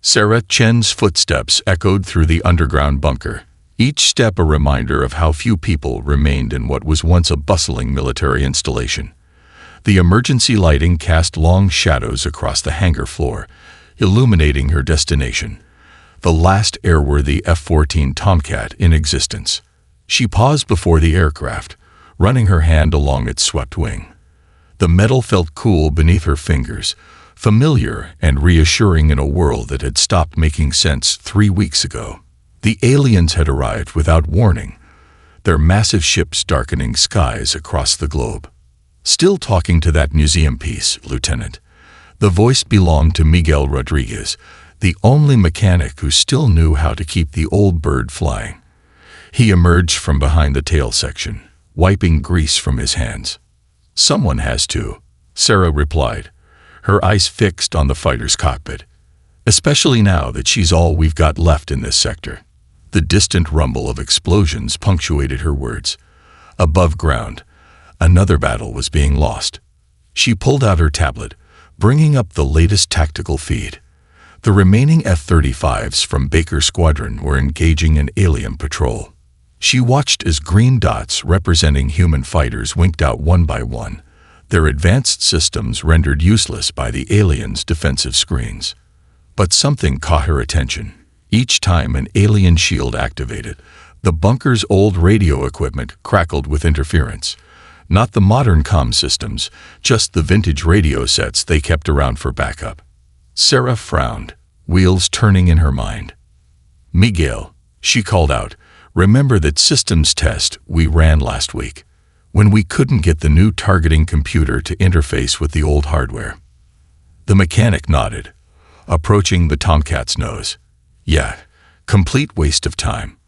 Sarah Chen's footsteps echoed through the underground bunker, each step a reminder of how few people remained in what was once a bustling military installation. The emergency lighting cast long shadows across the hangar floor, illuminating her destination, the last airworthy F-14 Tomcat in existence. She paused before the aircraft, running her hand along its swept wing. The metal felt cool beneath her fingers, familiar and reassuring in a world that had stopped making sense 3 weeks ago. The aliens had arrived without warning, their massive ships darkening skies across the globe. Still talking to that museum piece, Lieutenant. The voice belonged to Miguel Rodriguez, the only mechanic who still knew how to keep the old bird flying. He emerged from behind the tail section, wiping grease from his hands. "Someone has to," Sarah replied, her eyes fixed on the fighter's cockpit. "Especially now that she's all we've got left in this sector." The distant rumble of explosions punctuated her words. Above ground, another battle was being lost. She pulled out her tablet, bringing up the latest tactical feed. The remaining F-35s from Baker's squadron were engaging an alien patrol. She watched as green dots representing human fighters winked out one by one, their advanced systems rendered useless by the aliens' defensive screens. But something caught her attention. Each time an alien shield activated, the bunker's old radio equipment crackled with interference. Not the modern comm systems, just the vintage radio sets they kept around for backup. Sarah frowned, wheels turning in her mind. "Miguel," she called out, "remember that systems test we ran last week, when we couldn't get the new targeting computer to interface with the old hardware?" The mechanic nodded, approaching the Tomcat's nose. "Yeah, complete waste of time.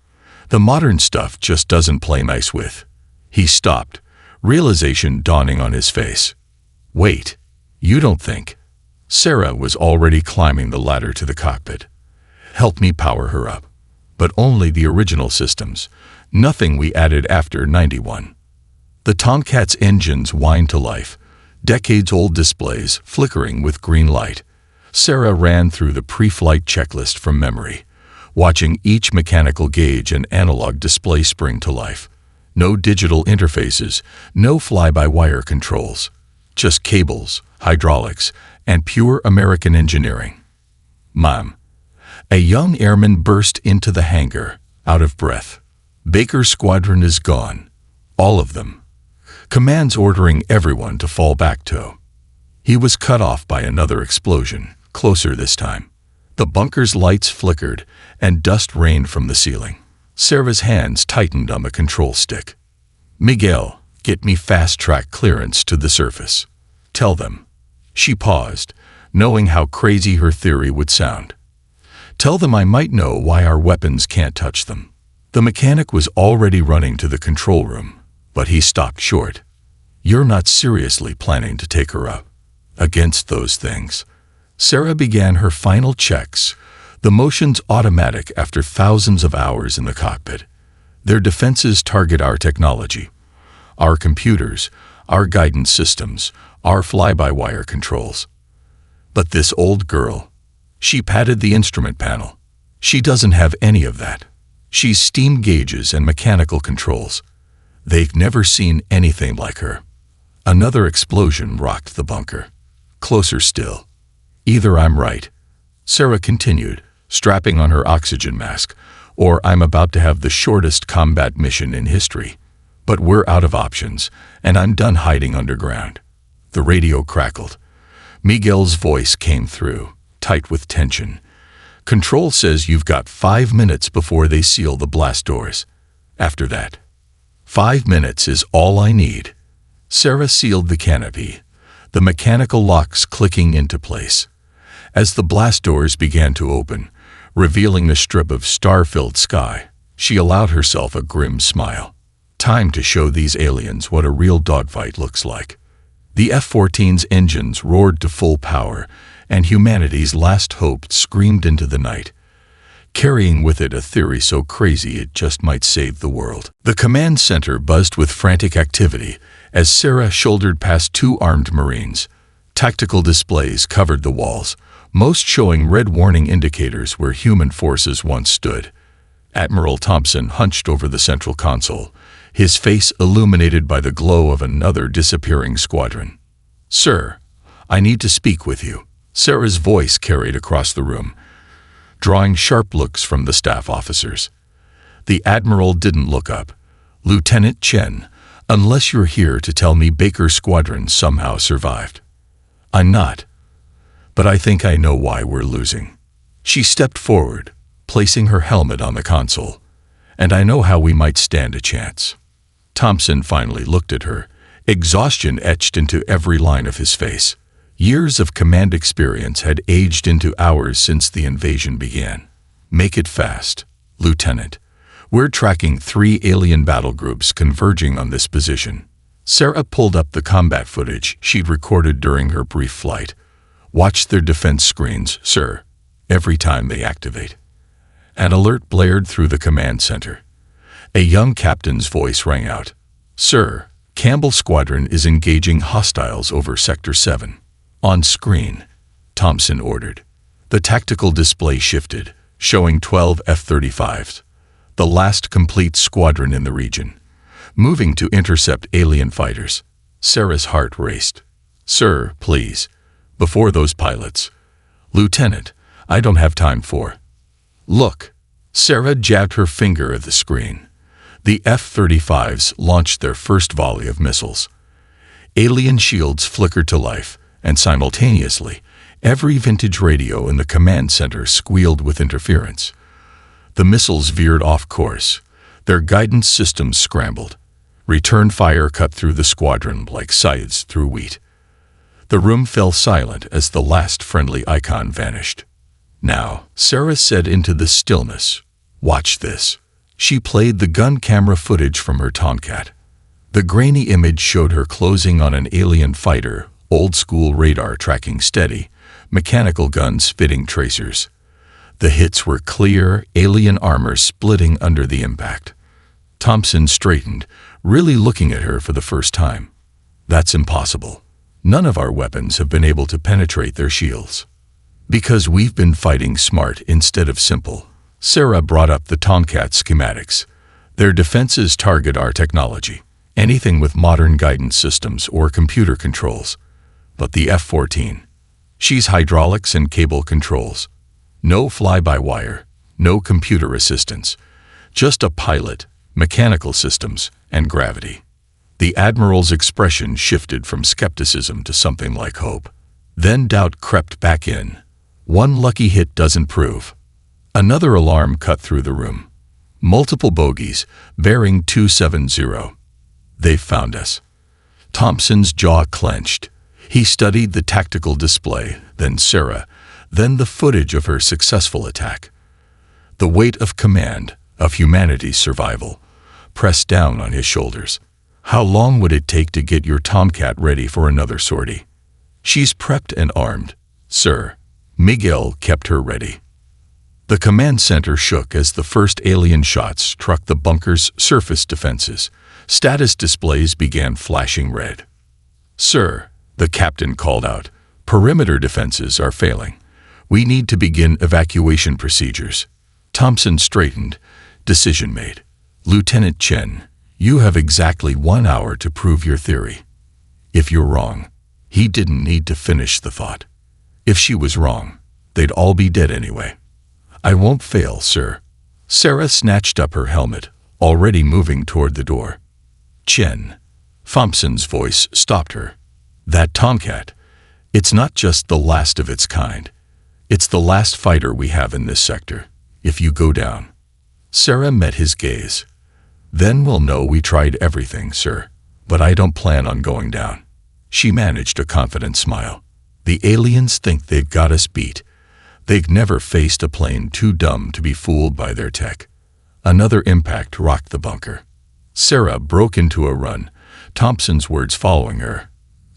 The modern stuff just doesn't play nice with." He stopped, realization dawning on his face. "Wait, you don't think?" Sarah was already climbing the ladder to the cockpit. "Help me power her up. But only the original systems, nothing we added after '91. The Tomcat's engines whined to life, decades-old displays flickering with green light. Sarah ran through the pre-flight checklist from memory, watching each mechanical gauge and analog display spring to life. No digital interfaces, no fly-by-wire controls, just cables, hydraulics, and pure American engineering. "Mom." A young airman burst into the hangar, out of breath. "Baker's squadron is gone. All of them. Command's ordering everyone to fall back to." He was cut off by another explosion, closer this time. The bunker's lights flickered, and dust rained from the ceiling. Sarah's hands tightened on the control stick. "Miguel, get me fast-track clearance to the surface. Tell them." She paused, knowing how crazy her theory would sound. "Tell them I might know why our weapons can't touch them." The mechanic was already running to the control room, but he stopped short. "You're not seriously planning to take her up against those things?" Sarah began her final checks, the motions automatic after thousands of hours in the cockpit. "Their defenses target our technology, our computers, our guidance systems, our fly-by-wire controls. But this old girl," she patted the instrument panel, "she doesn't have any of that. She's steam gauges and mechanical controls. They've never seen anything like her." Another explosion rocked the bunker. Closer still. "Either I'm right," Sarah continued, strapping on her oxygen mask, "or I'm about to have the shortest combat mission in history. But we're out of options, and I'm done hiding underground." The radio crackled. Miguel's voice came through, tight with tension. "Control says you've got 5 minutes before they seal the blast doors. After that, 5 minutes is all I need." Sarah sealed the canopy, the mechanical locks clicking into place. As the blast doors began to open, revealing a strip of star-filled sky, she allowed herself a grim smile. Time to show these aliens what a real dogfight looks like. The F-14's engines roared to full power, and humanity's last hope screamed into the night, carrying with it a theory so crazy it just might save the world. The command center buzzed with frantic activity as Sarah shouldered past 2 armed Marines. Tactical displays covered the walls, most showing red warning indicators where human forces once stood. Admiral Thompson hunched over the central console, his face illuminated by the glow of another disappearing squadron. "Sir, I need to speak with you," Sarah's voice carried across the room, drawing sharp looks from the staff officers. The Admiral didn't look up. "Lieutenant Chen, unless you're here to tell me Baker's squadron somehow survived." "I'm not. But I think I know why we're losing." She stepped forward, placing her helmet on the console. "And I know how we might stand a chance." Thompson finally looked at her, exhaustion etched into every line of his face. Years of command experience had aged into hours since the invasion began. "Make it fast, Lieutenant. We're tracking 3 alien battle groups converging on this position." Sarah pulled up the combat footage she'd recorded during her brief flight. "Watch their defense screens, sir, every time they activate." An alert blared through the command center. A young captain's voice rang out. "Sir, Campbell's squadron is engaging hostiles over Sector 7. "On screen," Thompson ordered. The tactical display shifted, showing 12 F-35s, the last complete squadron in the region, moving to intercept alien fighters. Sarah's heart raced. "Sir, please, before those pilots." "Lieutenant, I don't have time for." "Look." Sarah jabbed her finger at the screen. The F-35s launched their first volley of missiles. Alien shields flickered to life, and simultaneously, every vintage radio in the command center squealed with interference. The missiles veered off course. Their guidance systems scrambled. Return fire cut through the squadron like scythes through wheat. The room fell silent as the last friendly icon vanished. "Now," Sarah said into the stillness, "watch this." She played the gun camera footage from her Tomcat. The grainy image showed her closing on an alien fighter, old-school radar tracking steady, mechanical guns fitting tracers. The hits were clear, alien armor splitting under the impact. Thompson straightened, really looking at her for the first time. "That's impossible. None of our weapons have been able to penetrate their shields." "Because we've been fighting smart instead of simple." Sarah brought up the Tomcat schematics. "Their defenses target our technology, anything with modern guidance systems or computer controls. But the F-14, she's hydraulics and cable controls. No fly-by-wire, no computer assistance, just a pilot, mechanical systems, and gravity." The Admiral's expression shifted from skepticism to something like hope. Then doubt crept back in. One lucky hit doesn't prove. Another alarm cut through the room. Multiple bogies, bearing 270. "They've found us." Thompson's jaw clenched. He studied the tactical display, then Sarah, then the footage of her successful attack. The weight of command, of humanity's survival, pressed down on his shoulders. How long would it take to get your Tomcat ready for another sortie? "She's prepped and armed, sir." Miguel kept her ready. The command center shook as the first alien shots struck the bunker's surface defenses. Status displays began flashing red. "Sir," the captain called out, "perimeter defenses are failing. We need to begin evacuation procedures." Thompson straightened. Decision made. "Lieutenant Chen, you have exactly 1 hour to prove your theory. If you're wrong," he didn't need to finish the thought. "If she was wrong, they'd all be dead anyway." "I won't fail, sir." Sarah snatched up her helmet, already moving toward the door. "Chen." Thompson's voice stopped her. "That Tomcat, it's not just the last of its kind. It's the last fighter we have in this sector. If you go down." Sarah met his gaze. "Then we'll know we tried everything, sir. But I don't plan on going down." She managed a confident smile. "The aliens think they've got us beat. They've never faced a plane too dumb to be fooled by their tech." Another impact rocked the bunker. Sarah broke into a run, Thompson's words following her.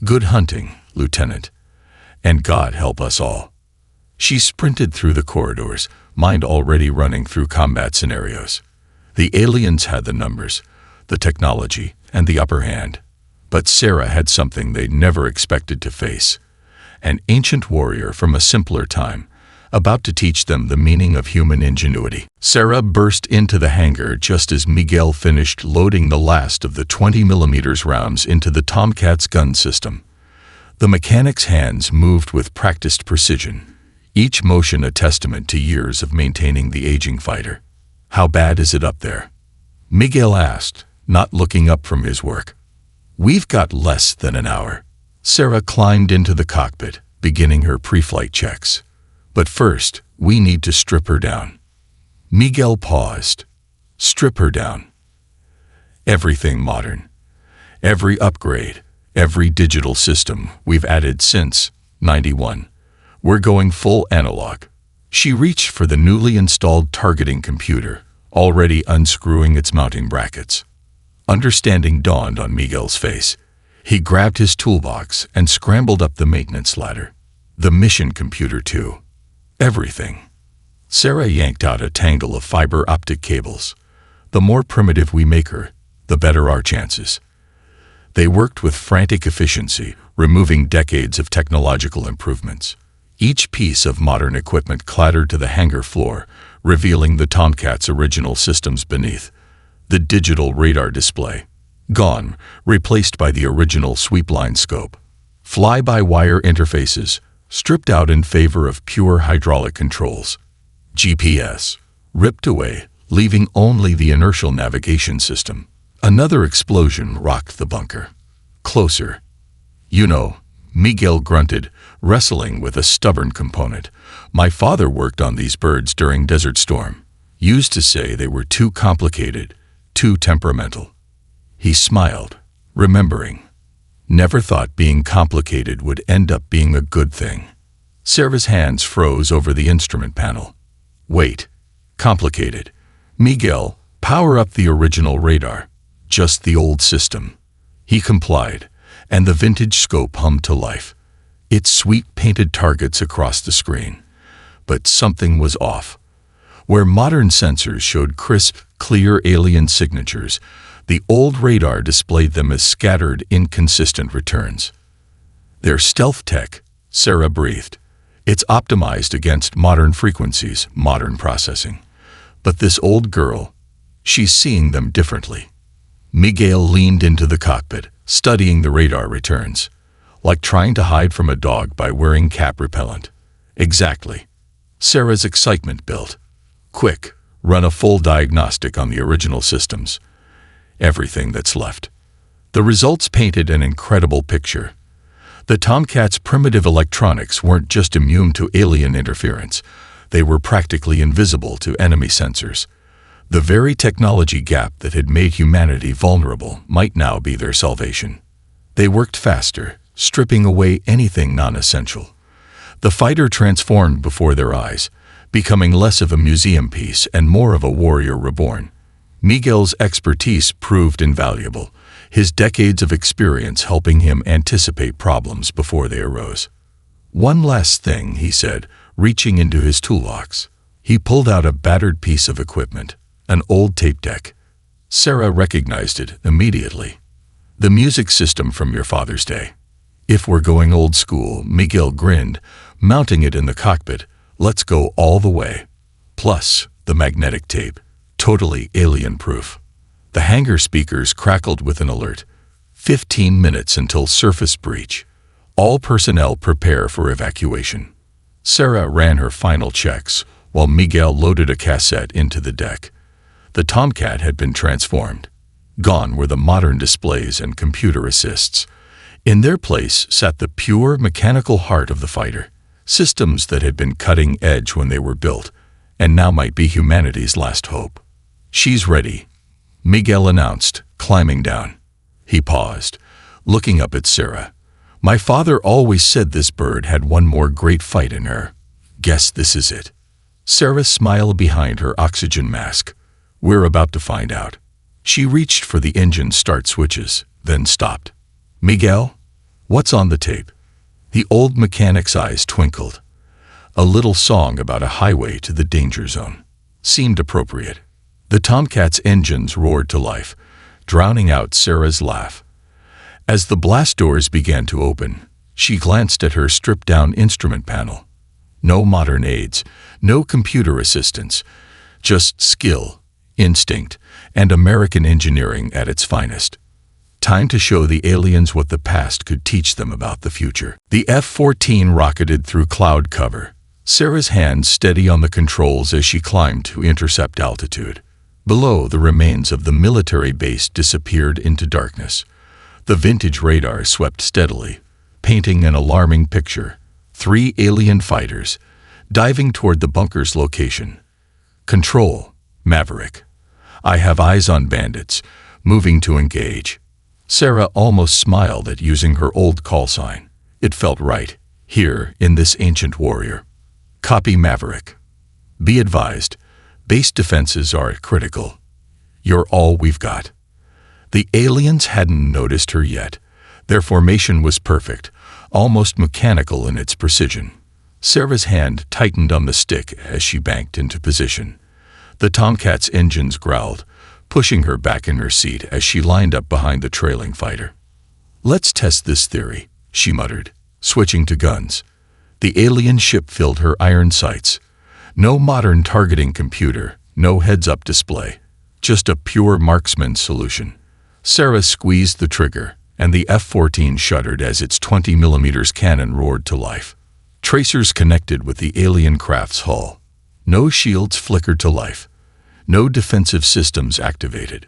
"Good hunting, Lieutenant. And God help us all." She sprinted through the corridors, mind already running through combat scenarios. The aliens had the numbers, the technology, and the upper hand. But Sarah had something they'd never expected to face. an ancient warrior from a simpler time, about to teach them the meaning of human ingenuity. Sarah burst into the hangar just as Miguel finished loading the last of the 20mm rounds into the Tomcat's gun system. The mechanic's hands moved with practiced precision, each motion a testament to years of maintaining the aging fighter. "How bad is it up there?" Miguel asked, not looking up from his work. "We've got less than an hour." Sarah climbed into the cockpit, beginning her pre-flight checks. "But first, we need to strip her down." Miguel paused. "Strip her down." "Everything modern. Every upgrade, every digital system we've added since '91. We're going full analog." She reached for the newly installed targeting computer, already unscrewing its mounting brackets. Understanding dawned on Miguel's face. He grabbed his toolbox and scrambled up the maintenance ladder. The mission computer too. Everything. Sarah yanked out a tangle of fiber optic cables. "The more primitive we make her, the better our chances." They worked with frantic efficiency, removing decades of technological improvements. Each piece of modern equipment clattered to the hangar floor, revealing the Tomcat's original systems beneath. The digital radar display, gone, replaced by the original sweep-line scope. Fly-by-wire interfaces, stripped out in favor of pure hydraulic controls. GPS, ripped away, leaving only the inertial navigation system. Another explosion rocked the bunker. "Closer." "You know," Miguel grunted, wrestling with a stubborn component. "My father worked on these birds during Desert Storm. Used to say they were too complicated, too temperamental." He smiled, remembering. Never thought being complicated would end up being a good thing. Sarah's hands froze over the instrument panel. "Wait. Complicated. Miguel, power up the original radar. Just the old system." He complied, and the vintage scope hummed to life. Its sweet painted targets across the screen. But something was off. Where modern sensors showed crisp, clear alien signatures, the old radar displayed them as scattered, inconsistent returns. "They're stealth tech," Sarah breathed. "It's optimized against modern frequencies, modern processing. But this old girl, she's seeing them differently." Miguel leaned into the cockpit, studying the radar returns. "Like trying to hide from a dog by wearing cap repellent." "Exactly." Sarah's excitement built. "Quick, run a full diagnostic on the original systems. Everything that's left." The results painted an incredible picture. The Tomcat's primitive electronics weren't just immune to alien interference. They were practically invisible to enemy sensors. The very technology gap that had made humanity vulnerable might now be their salvation. They worked faster, stripping away anything non-essential. The fighter transformed before their eyes, becoming less of a museum piece and more of a warrior reborn. Miguel's expertise proved invaluable, his decades of experience helping him anticipate problems before they arose. "One last thing," he said, reaching into his toolbox. He pulled out a battered piece of equipment, an old tape deck. Sarah recognized it immediately. "The music system from your father's day." "If we're going old school," Miguel grinned, mounting it in the cockpit. "Let's go all the way. Plus, the magnetic tape. Totally alien-proof." The hangar speakers crackled with an alert. 15 minutes until surface breach. All personnel prepare for evacuation. Sarah ran her final checks, while Miguel loaded a cassette into the deck. The Tomcat had been transformed. Gone were the modern displays and computer assists. In their place sat the pure mechanical heart of the fighter, systems that had been cutting edge when they were built, and now might be humanity's last hope. "She's ready," Miguel announced, climbing down. He paused, looking up at Sarah. "My father always said this bird had one more great fight in her. Guess this is it." Sarah smiled behind her oxygen mask. "We're about to find out." She reached for the engine start switches, then stopped. "Miguel, what's on the tape?" The old mechanic's eyes twinkled. A little song about a highway to the danger zone. Seemed appropriate. The Tomcat's engines roared to life, drowning out Sarah's laugh. As the blast doors began to open, She glanced at her stripped-down instrument panel. No modern aids, no computer assistance, just skill, instinct, and American engineering at its finest. Time to show the aliens what the past could teach them about the future. The F-14 rocketed through cloud cover, Sarah's hands steady on the controls as she climbed to intercept altitude. Below, the remains of the military base disappeared into darkness. The vintage radar swept steadily, painting an alarming picture. 3 alien fighters, diving toward the bunker's location. Control, Maverick. I have eyes on bandits, moving to engage. Sarah almost smiled at using her old call sign. It felt right, here in this ancient warrior. Copy, Maverick. Be advised, base defenses are critical. You're all we've got. The aliens hadn't noticed her yet. Their formation was perfect, almost mechanical in its precision. Sarah's hand tightened on the stick as she banked into position. The Tomcat's engines growled, pushing her back in her seat as she lined up behind the trailing fighter. Let's test this theory, she muttered, switching to guns. The alien ship filled her iron sights. No modern targeting computer, no heads-up display, just a pure marksman solution. Sarah squeezed the trigger, and the F-14 shuddered as its 20mm cannon roared to life. Tracers connected with the alien craft's hull. No shields flickered to life. No defensive systems activated.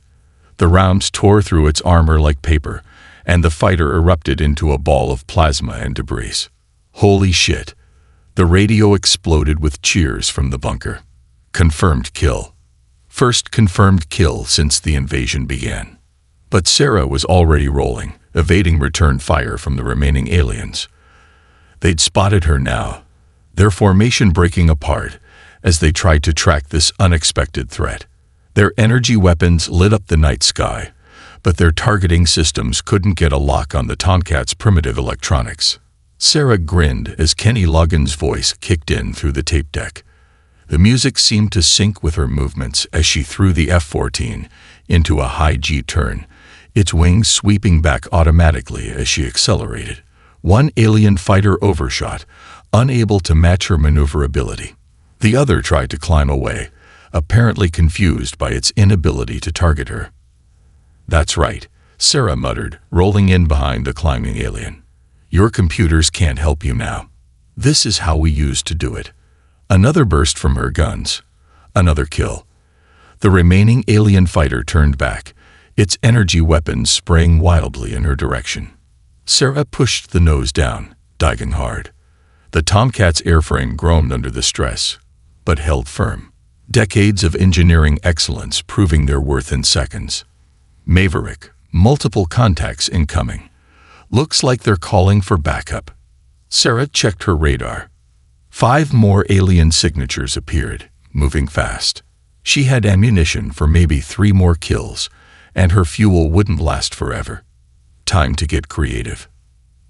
The rounds tore through its armor like paper, and the fighter erupted into a ball of plasma and debris. Holy shit! The radio exploded with cheers from the bunker. Confirmed kill. First confirmed kill since the invasion began. But Sarah was already rolling, evading return fire from the remaining aliens. They'd spotted her now, their formation breaking apart as they tried to track this unexpected threat. Their energy weapons lit up the night sky, but their targeting systems couldn't get a lock on the Tomcat's primitive electronics. Sarah grinned as Kenny Loggins' voice kicked in through the tape deck. The music seemed to sync with her movements as she threw the F-14 into a high G-turn, its wings sweeping back automatically as she accelerated. One alien fighter overshot, unable to match her maneuverability. The other tried to climb away, apparently confused by its inability to target her. That's right, Sarah muttered, rolling in behind the climbing alien. Your computers can't help you now. This is how we used to do it. Another burst from her guns. Another kill. The remaining alien fighter turned back, its energy weapons spraying wildly in her direction. Sarah pushed the nose down, diving hard. The Tomcat's airframe groaned under the stress, but held firm. Decades of engineering excellence proving their worth in seconds. Maverick, multiple contacts incoming. Looks like they're calling for backup. Sarah checked her radar. 5 more alien signatures appeared, moving fast. She had ammunition for maybe 3 more kills, and her fuel wouldn't last forever. Time to get creative.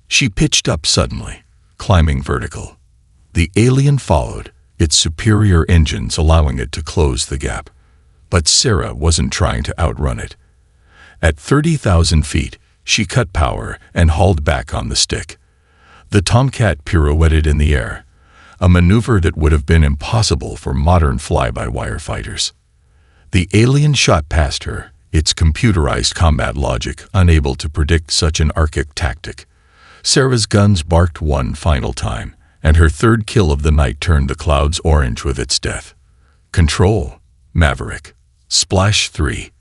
She pitched up suddenly, climbing vertical. The alien followed, its superior engines allowing it to close the gap. But Sarah wasn't trying to outrun it. At 30,000 feet, she cut power and hauled back on the stick. The Tomcat pirouetted in the air, a maneuver that would have been impossible for modern fly-by-wire fighters. The alien shot past her, its computerized combat logic unable to predict such an archaic tactic. Sarah's guns barked one final time, and her third kill of the night turned the clouds orange with its death. Control, Maverick. Splash 3.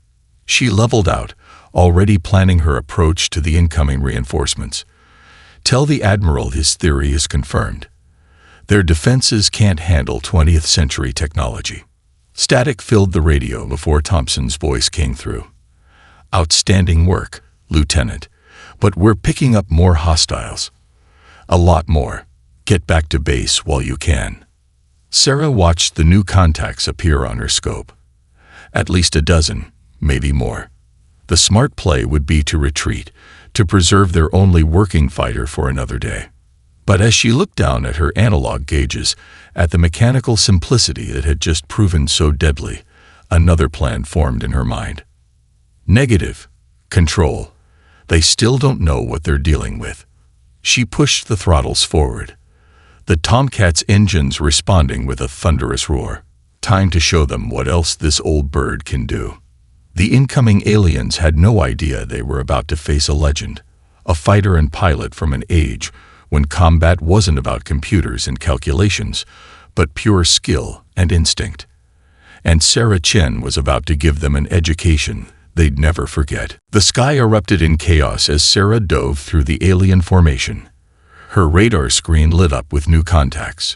She leveled out, already planning her approach to the incoming reinforcements. Tell the Admiral his theory is confirmed. Their defenses can't handle 20th century technology. Static filled the radio before Thompson's voice came through. Outstanding work, Lieutenant, but we're picking up more hostiles. A lot more. Get back to base while you can. Sarah watched the new contacts appear on her scope. At least a dozen, maybe more. The smart play would be to retreat, to preserve their only working fighter for another day. But as she looked down at her analog gauges, at the mechanical simplicity that had just proven so deadly, another plan formed in her mind. Negative. Control. They still don't know what they're dealing with. She pushed the throttles forward, the Tomcat's engines responding with a thunderous roar. Time to show them what else this old bird can do. The incoming aliens had no idea they were about to face a legend, a fighter and pilot from an age when combat wasn't about computers and calculations, but pure skill and instinct. And Sarah Chen was about to give them an education they'd never forget. The sky erupted in chaos as Sarah dove through the alien formation. Her radar screen lit up with new contacts,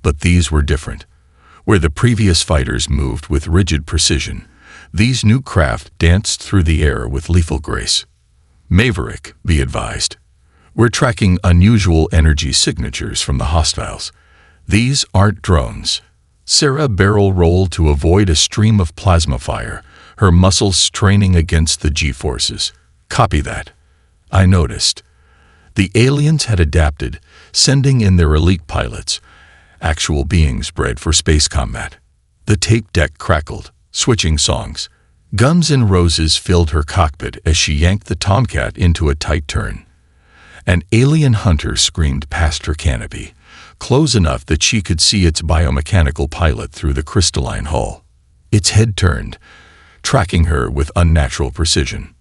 but these were different. Where the previous fighters moved with rigid precision, these new craft danced through the air with lethal grace. Maverick, be advised. We're tracking unusual energy signatures from the hostiles. These aren't drones. Sarah barrel rolled to avoid a stream of plasma fire, her muscles straining against the G-forces. Copy that. I noticed. The aliens had adapted, sending in their elite pilots, actual beings bred for space combat. The tape deck crackled, switching songs. Guns and roses filled her cockpit as she yanked the Tomcat into a tight turn. An alien hunter screamed past her canopy, close enough that she could see its biomechanical pilot through the crystalline hull. Its head turned, tracking her with unnatural precision.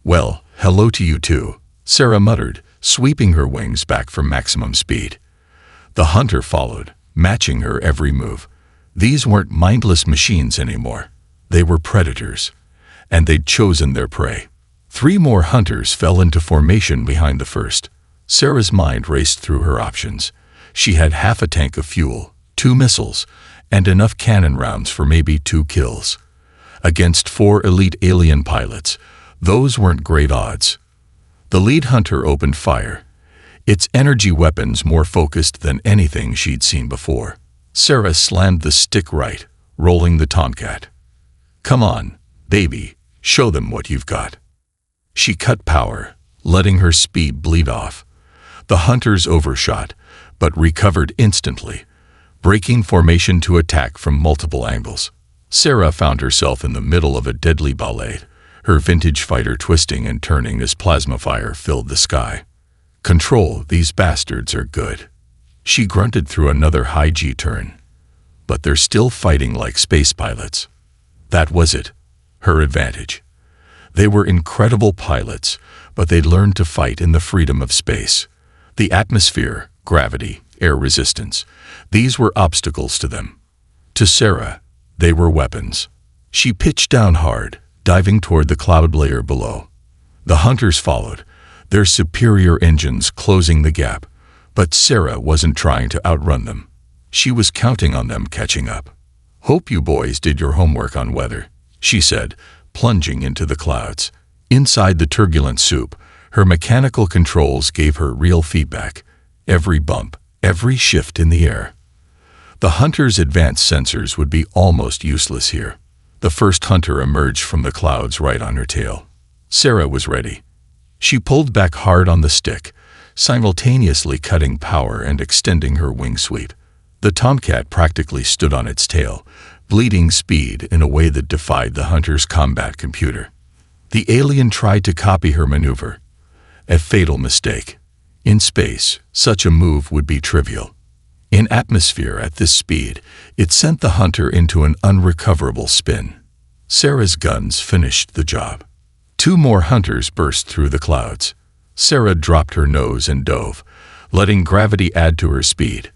"Well, hello to you too," Sarah muttered, sweeping her wings back for maximum speed. The hunter followed, matching her every move. These weren't mindless machines anymore. They were predators, and they'd chosen their prey. 3 more hunters fell into formation behind the first. Sarah's mind raced through her options. She had half a tank of fuel, 2 missiles, and enough cannon rounds for maybe 2 kills. Against 4 elite alien pilots, those weren't great odds. The lead hunter opened fire, its energy weapons more focused than anything she'd seen before. Sarah slammed the stick right, rolling the Tomcat. "Come on, baby, show them what you've got." She cut power, letting her speed bleed off. The hunters overshot, but recovered instantly, breaking formation to attack from multiple angles. Sarah found herself in the middle of a deadly ballet, her vintage fighter twisting and turning as plasma fire filled the sky. "Control, these bastards are good." She grunted through another high G turn. But they're still fighting like space pilots. That was it, her advantage. They were incredible pilots, but they'd learned to fight in the freedom of space. The atmosphere, gravity, air resistance, these were obstacles to them. To Sarah, they were weapons. She pitched down hard, diving toward the cloud layer below. The hunters followed, their superior engines closing the gap, but Sarah wasn't trying to outrun them. She was counting on them catching up. "Hope you boys did your homework on weather," she said, plunging into the clouds. Inside the turbulent soup, her mechanical controls gave her real feedback. Every bump, every shift in the air. The hunter's advanced sensors would be almost useless here. The first hunter emerged from the clouds right on her tail. Sarah was ready. She pulled back hard on the stick, simultaneously cutting power and extending her wing sweep. The Tomcat practically stood on its tail, bleeding speed in a way that defied the hunter's combat computer. The alien tried to copy her maneuver. A fatal mistake. In space, such a move would be trivial. In atmosphere at this speed, it sent the hunter into an unrecoverable spin. Sarah's guns finished the job. 2 more hunters burst through the clouds. Sarah dropped her nose and dove, letting gravity add to her speed.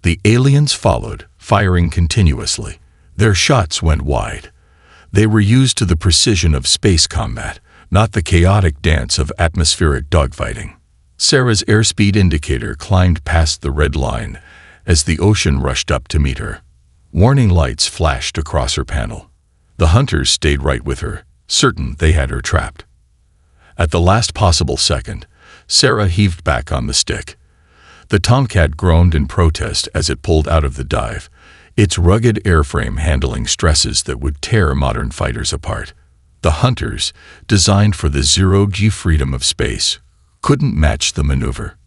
The aliens followed, firing continuously. Their shots went wide. They were used to the precision of space combat, not the chaotic dance of atmospheric dogfighting. Sarah's airspeed indicator climbed past the red line as the ocean rushed up to meet her. Warning lights flashed across her panel. The hunters stayed right with her, certain they had her trapped. At the last possible second, Sarah heaved back on the stick. The Tomcat groaned in protest as it pulled out of the dive, its rugged airframe handling stresses that would tear modern fighters apart. The hunters, designed for the zero-G freedom of space, couldn't match the maneuver.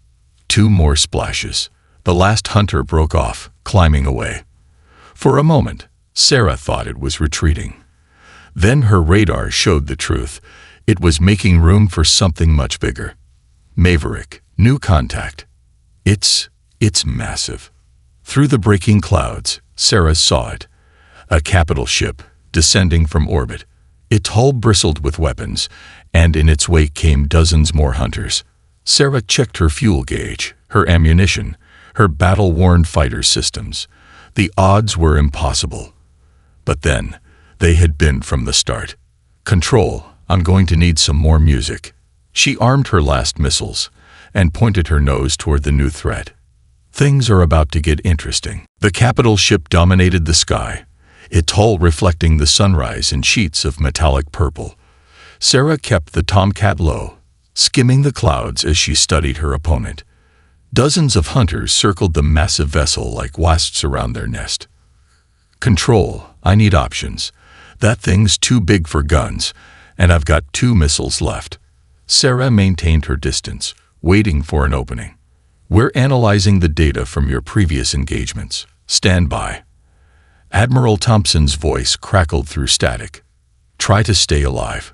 2 more splashes. The last hunter broke off, climbing away. For a moment, Sarah thought it was retreating. Then her radar showed the truth. It was making room for something much bigger. Maverick, new contact. It's massive. Through the breaking clouds, Sarah saw it. A capital ship, descending from orbit. Its hull bristled with weapons, and in its wake came dozens more hunters. Sarah checked her fuel gauge, her ammunition, her battle-worn fighter systems. The odds were impossible. But then, they had been from the start. "Control, I'm going to need some more music." She armed her last missiles and pointed her nose toward the new threat. Things are about to get interesting. The capital ship dominated the sky, its hull reflecting the sunrise in sheets of metallic purple. Sarah kept the Tomcat low, skimming the clouds as she studied her opponent. Dozens of hunters circled the massive vessel like wasps around their nest. "Control, I need options. That thing's too big for guns, and I've got 2 missiles left." Sarah maintained her distance, waiting for an opening. "We're analyzing the data from your previous engagements. Stand by." Admiral Thompson's voice crackled through static. "Try to stay alive."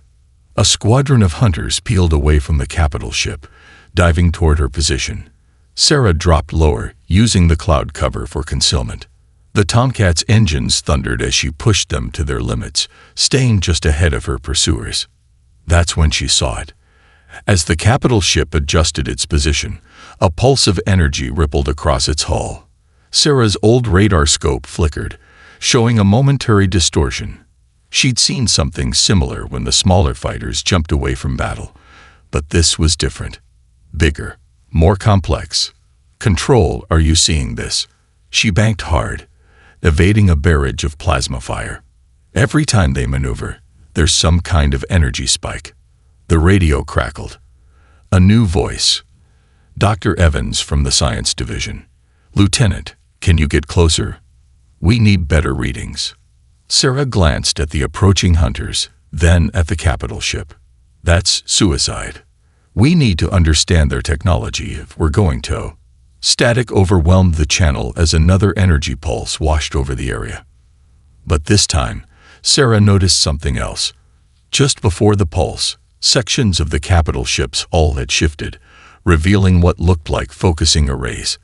A squadron of hunters peeled away from the capital ship, diving toward her position. Sarah dropped lower, using the cloud cover for concealment. The Tomcat's engines thundered as she pushed them to their limits, staying just ahead of her pursuers. That's when she saw it. As the capital ship adjusted its position, a pulse of energy rippled across its hull. Sarah's old radar scope flickered, showing a momentary distortion. She'd seen something similar when the smaller fighters jumped away from battle, but this was different. Bigger, more complex. "Control, are you seeing this?" She banked hard, evading a barrage of plasma fire. Every time they maneuver, there's some kind of energy spike. The radio crackled. A new voice. "Dr. Evans from the Science Division. Lieutenant, can you get closer? We need better readings." Sarah glanced at the approaching hunters, then at the capital ship. "That's suicide. We need to understand their technology if we're going to." Static overwhelmed the channel as another energy pulse washed over the area. But this time, Sarah noticed something else. Just before the pulse, sections of the capital ship's hull had shifted, revealing what looked like focusing arrays.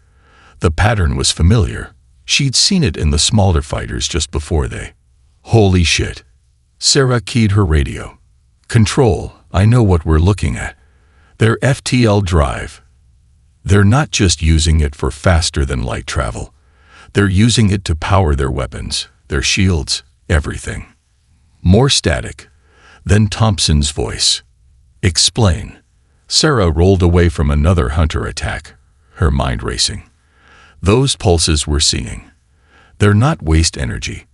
The pattern was familiar. She'd seen it in the smaller fighters just before they. "Holy shit." Sarah keyed her radio. "Control, I know what we're looking at. Their FTL drive. They're not just using it for faster-than-light travel. They're using it to power their weapons, their shields, everything." More static. Then Thompson's voice. "Explain." Sarah rolled away from another hunter attack, her mind racing. Those pulses we're seeing. They're not waste energy.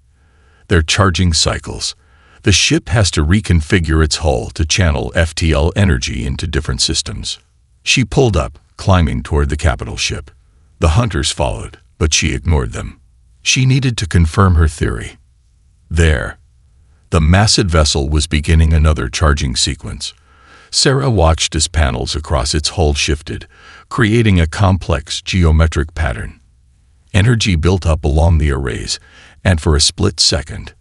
They're charging cycles. The ship has to reconfigure its hull to channel FTL energy into different systems. She pulled up, climbing toward the capital ship. The hunters followed, but she ignored them. She needed to confirm her theory. There. The massive vessel was beginning another charging sequence. Sarah watched as panels across its hull shifted, creating a complex geometric pattern. Energy built up along the arrays, and for a split second.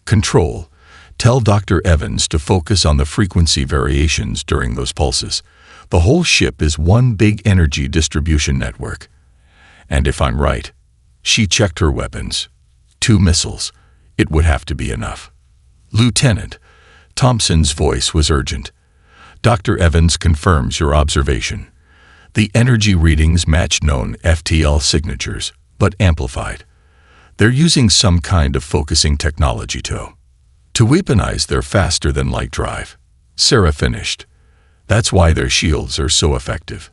"Control, tell Dr. Evans to focus on the frequency variations during those pulses. The whole ship is one big energy distribution network. And if I'm right," she checked her weapons. 2 missiles. It would have to be enough. "Lieutenant," Thompson's voice was urgent. "Dr. Evans confirms your observation. The energy readings match known FTL signatures, but amplified. They're using some kind of focusing technology to weaponize their faster-than-light drive." Sarah finished. "That's why their shields are so effective.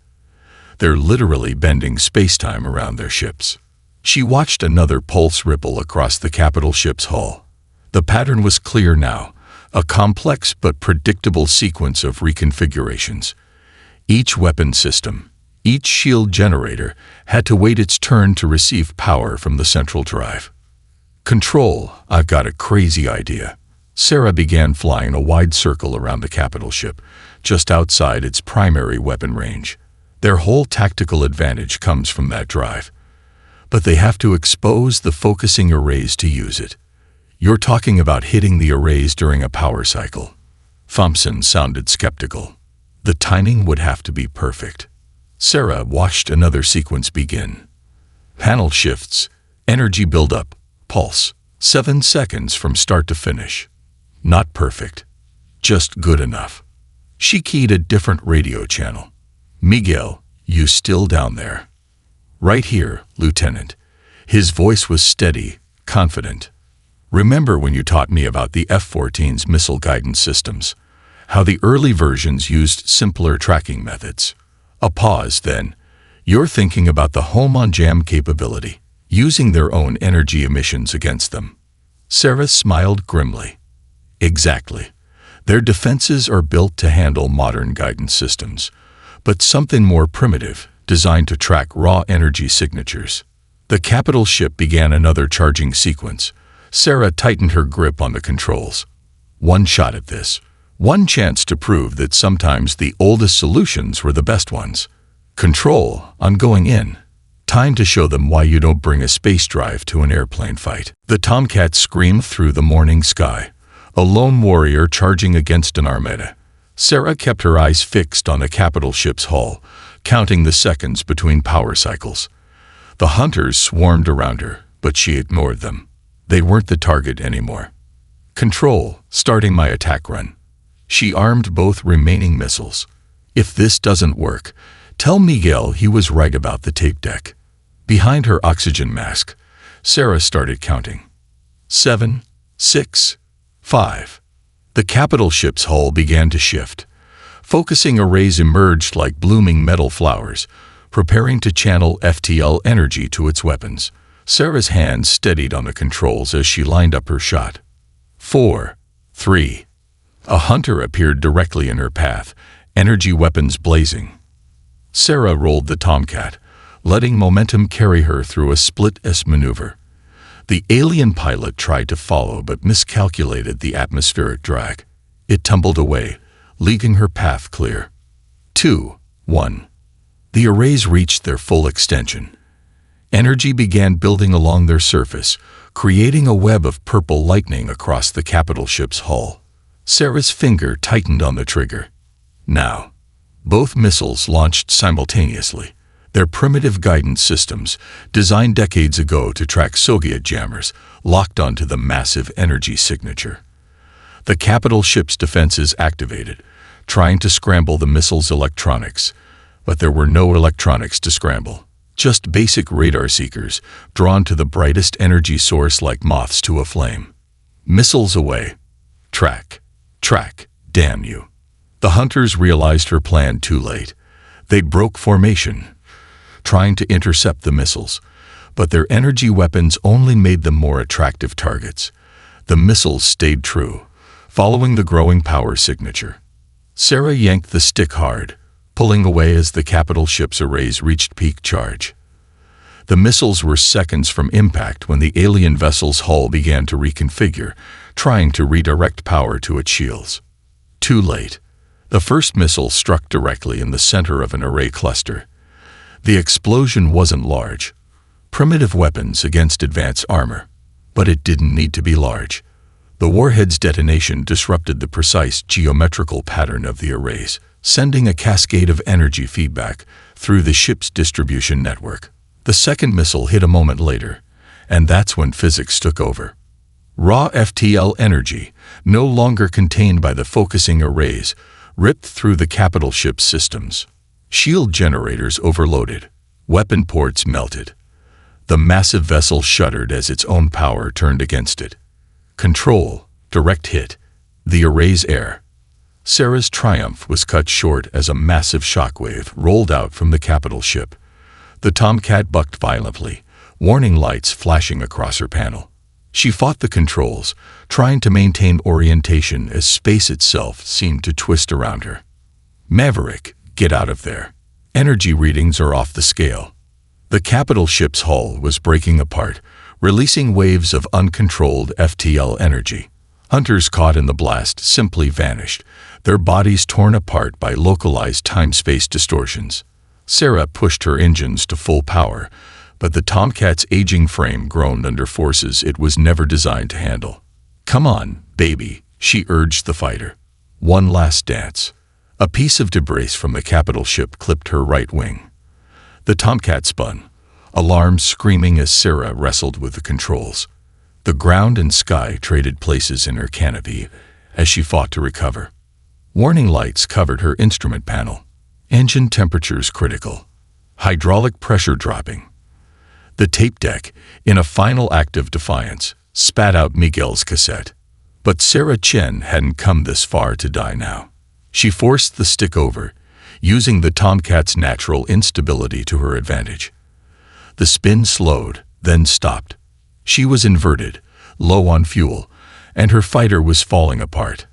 They're literally bending space-time around their ships." She watched another pulse ripple across the capital ship's hull. The pattern was clear now, a complex but predictable sequence of reconfigurations. Each weapon system, each shield generator, had to wait its turn to receive power from the central drive. "Control, I've got a crazy idea." Sarah began flying a wide circle around the capital ship, just outside its primary weapon range. Their whole tactical advantage comes from that drive. But they have to expose the focusing arrays to use it. "You're talking about hitting the arrays during a power cycle." Thompson sounded skeptical. The timing would have to be perfect. Sarah watched another sequence begin. Panel shifts, energy buildup, pulse, 7 seconds from start to finish. Not perfect, just good enough. She keyed a different radio channel. "Miguel, you still down there?" "Right here, Lieutenant." His voice was steady, confident. "Remember when you taught me about the F-14's missile guidance systems? How the early versions used simpler tracking methods?" A pause, then. "You're thinking about the home-on-jam capability, using their own energy emissions against them." Sarah smiled grimly. "Exactly. Their defenses are built to handle modern guidance systems, but something more primitive, designed to track raw energy signatures." The capital ship began another charging sequence. Sarah tightened her grip on the controls. One shot at this. One chance to prove that sometimes the oldest solutions were the best ones. "Control, I'm going in. Time to show them why you don't bring a space drive to an airplane fight." The Tomcat screamed through the morning sky, a lone warrior charging against an armada. Sarah kept her eyes fixed on the capital ship's hull, counting the seconds between power cycles. The hunters swarmed around her, but she ignored them. They weren't the target anymore. "Control, starting my attack run." She armed both remaining missiles. "If this doesn't work, tell Miguel he was right about the tape deck." Behind her oxygen mask, Sarah started counting. 7, 6, 5. The capital ship's hull began to shift. Focusing arrays emerged like blooming metal flowers, preparing to channel FTL energy to its weapons. Sarah's hands steadied on the controls as she lined up her shot. 4, 3. A hunter appeared directly in her path, energy weapons blazing. Sarah rolled the Tomcat, letting momentum carry her through a split-S maneuver. The alien pilot tried to follow but miscalculated the atmospheric drag. It tumbled away, leaving her path clear. 2, 1. The arrays reached their full extension. Energy began building along their surface, creating a web of purple lightning across the capital ship's hull. Sarah's finger tightened on the trigger. Now. Both missiles launched simultaneously. Their primitive guidance systems, designed decades ago to track Soviet jammers, locked onto the massive energy signature. The capital ship's defenses activated, trying to scramble the missile's electronics. But there were no electronics to scramble. Just basic radar seekers, drawn to the brightest energy source like moths to a flame. Missiles away. Track. Track. Damn you. The hunters realized her plan too late. They broke formation, trying to intercept the missiles, but their energy weapons only made them more attractive targets. The missiles stayed true, following the growing power signature. Sarah yanked the stick hard, pulling away as the capital ship's arrays reached peak charge. The missiles were seconds from impact when the alien vessel's hull began to reconfigure, trying to redirect power to its shields. Too late. The first missile struck directly in the center of an array cluster. The explosion wasn't large. Primitive weapons against advanced armor. But it didn't need to be large. The warhead's detonation disrupted the precise geometrical pattern of the arrays, sending a cascade of energy feedback through the ship's distribution network. The second missile hit a moment later, and that's when physics took over. Raw FTL energy, no longer contained by the focusing arrays, ripped through the capital ship's systems. Shield generators overloaded. Weapon ports melted. The massive vessel shuddered as its own power turned against it. Control, direct hit, the array's air. Sarah's triumph was cut short as a massive shockwave rolled out from the capital ship. The Tomcat bucked violently, warning lights flashing across her panel. She fought the controls, trying to maintain orientation as space itself seemed to twist around her. "Maverick, get out of there. Energy readings are off the scale." The capital ship's hull was breaking apart, releasing waves of uncontrolled FTL energy. Hunters caught in the blast simply vanished, their bodies torn apart by localized time-space distortions. Sarah pushed her engines to full power, but the Tomcat's aging frame groaned under forces it was never designed to handle. "Come on, baby," she urged the fighter. "One last dance." A piece of debris from the capital ship clipped her right wing. The Tomcat spun, alarm screaming as Sarah wrestled with the controls. The ground and sky traded places in her canopy as she fought to recover. Warning lights covered her instrument panel. Engine temperatures critical. Hydraulic pressure dropping. The tape deck, in a final act of defiance, spat out Miguel's cassette. But Sarah Chen hadn't come this far to die now. She forced the stick over, using the Tomcat's natural instability to her advantage. The spin slowed, then stopped. She was inverted, low on fuel, and her fighter was falling apart.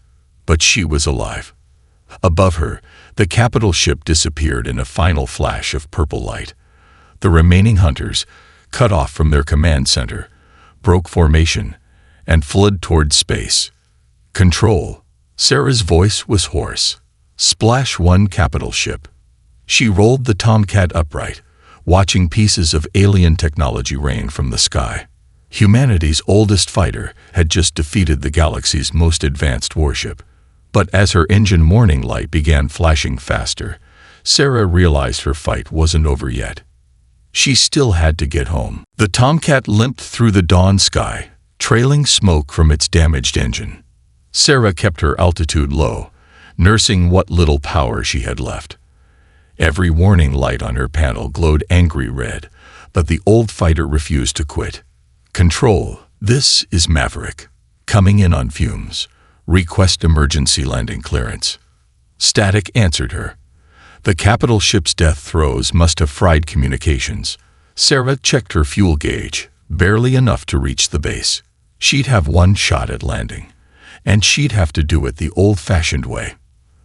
But she was alive. Above her, the capital ship disappeared in a final flash of purple light. The remaining hunters, cut off from their command center, broke formation and fled toward space. Control. Sarah's voice was hoarse. Splash 1 capital ship. She rolled the Tomcat upright, watching pieces of alien technology rain from the sky. Humanity's oldest fighter had just defeated the galaxy's most advanced warship. But as her engine warning light began flashing faster, Sarah realized her fight wasn't over yet. She still had to get home. The Tomcat limped through the dawn sky, trailing smoke from its damaged engine. Sarah kept her altitude low, nursing what little power she had left. Every warning light on her panel glowed angry red, but the old fighter refused to quit. Control, this is Maverick. Coming in on fumes. Request emergency landing clearance. Static answered her. The capital ship's death throes must have fried communications. Sarah checked her fuel gauge, barely enough to reach the base. She'd have one shot at landing, and she'd have to do it the old-fashioned way.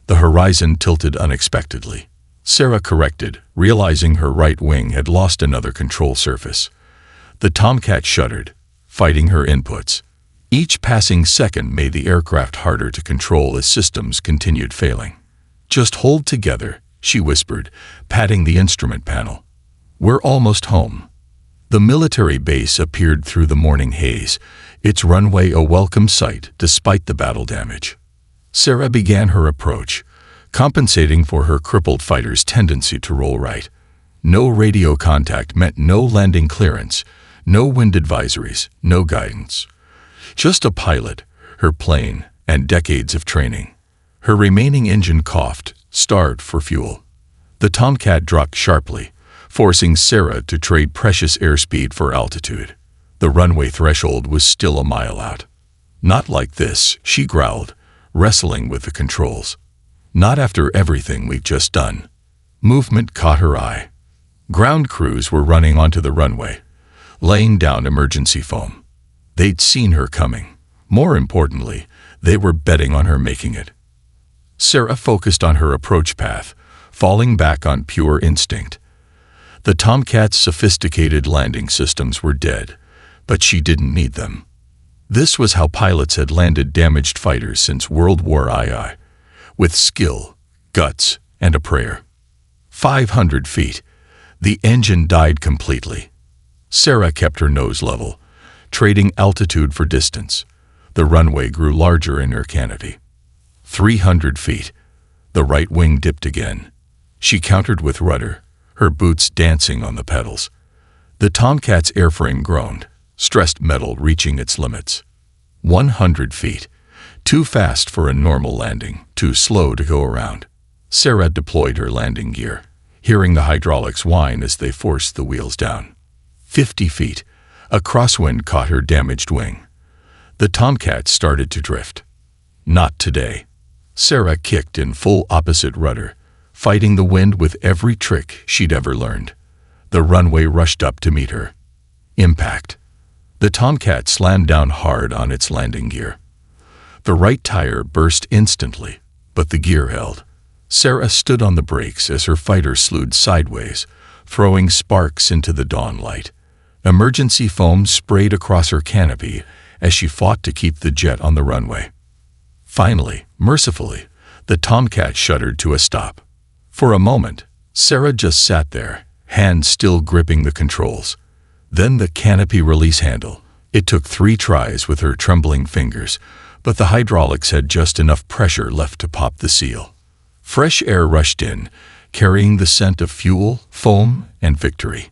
The horizon tilted unexpectedly. Sarah corrected, realizing her right wing had lost another control surface. The Tomcat shuddered, fighting her inputs. Each passing second made the aircraft harder to control as systems continued failing. "Just hold together," she whispered, patting the instrument panel. "We're almost home." The military base appeared through the morning haze, its runway a welcome sight despite the battle damage. Sarah began her approach, compensating for her crippled fighter's tendency to roll right. No radio contact meant no landing clearance, no wind advisories, no guidance. Just a pilot, her plane, and decades of training. Her remaining engine coughed, starved for fuel. The Tomcat dropped sharply, forcing Sarah to trade precious airspeed for altitude. The runway threshold was still a mile out. "Not like this," she growled, wrestling with the controls. "Not after everything we've just done." Movement caught her eye. Ground crews were running onto the runway, laying down emergency foam. They'd seen her coming. More importantly, they were betting on her making it. Sarah focused on her approach path, falling back on pure instinct. The Tomcat's sophisticated landing systems were dead, but she didn't need them. This was how pilots had landed damaged fighters since World War II, with skill, guts, and a prayer. 500 feet. The engine died completely. Sarah kept her nose level, trading altitude for distance. The runway grew larger in her canopy. 300 feet. The right wing dipped again. She countered with rudder, her boots dancing on the pedals. The Tomcat's airframe groaned, stressed metal reaching its limits. 100 feet. Too fast for a normal landing, too slow to go around. Sarah deployed her landing gear, hearing the hydraulics whine as they forced the wheels down. 50 feet. A crosswind caught her damaged wing. The Tomcat started to drift. Not today. Sarah kicked in full opposite rudder, fighting the wind with every trick she'd ever learned. The runway rushed up to meet her. Impact. The Tomcat slammed down hard on its landing gear. The right tire burst instantly, but the gear held. Sarah stood on the brakes as her fighter slewed sideways, throwing sparks into the dawn light. Emergency foam sprayed across her canopy as she fought to keep the jet on the runway. Finally, mercifully, the Tomcat shuddered to a stop. For a moment, Sarah just sat there, hands still gripping the controls. Then the canopy release handle. It took 3 tries with her trembling fingers, but the hydraulics had just enough pressure left to pop the seal. Fresh air rushed in, carrying the scent of fuel, foam, and victory.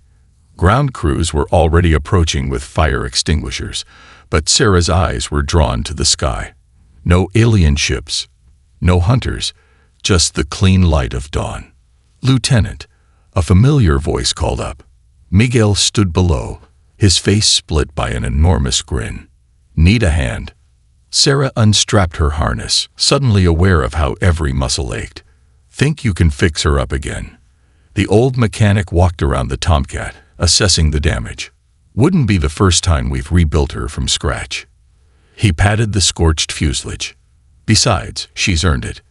Ground crews were already approaching with fire extinguishers, but Sarah's eyes were drawn to the sky. No alien ships, no hunters, just the clean light of dawn. "Lieutenant," a familiar voice called up. Miguel stood below, his face split by an enormous grin. "Need a hand?" Sarah unstrapped her harness, suddenly aware of how every muscle ached. "Think you can fix her up again?" The old mechanic walked around the Tomcat, assessing the damage. "Wouldn't be the first time we've rebuilt her from scratch." He patted the scorched fuselage. "Besides, she's earned it."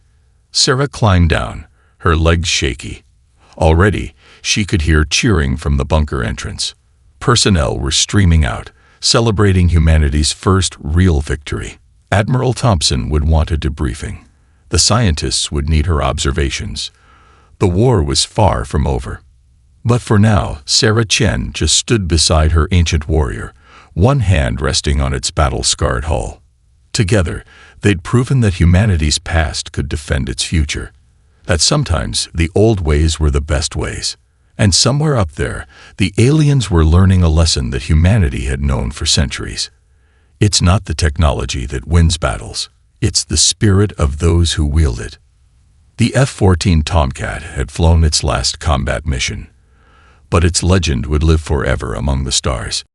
Sarah climbed down, her legs shaky. Already, she could hear cheering from the bunker entrance. Personnel were streaming out, celebrating humanity's first real victory. Admiral Thompson would want a debriefing. The scientists would need her observations. The war was far from over. But for now, Sarah Chen just stood beside her ancient warrior, one hand resting on its battle-scarred hull. Together, they'd proven that humanity's past could defend its future, that sometimes the old ways were the best ways. And somewhere up there, the aliens were learning a lesson that humanity had known for centuries. It's not the technology that wins battles. It's the spirit of those who wield it. The F-14 Tomcat had flown its last combat mission, but its legend would live forever among the stars.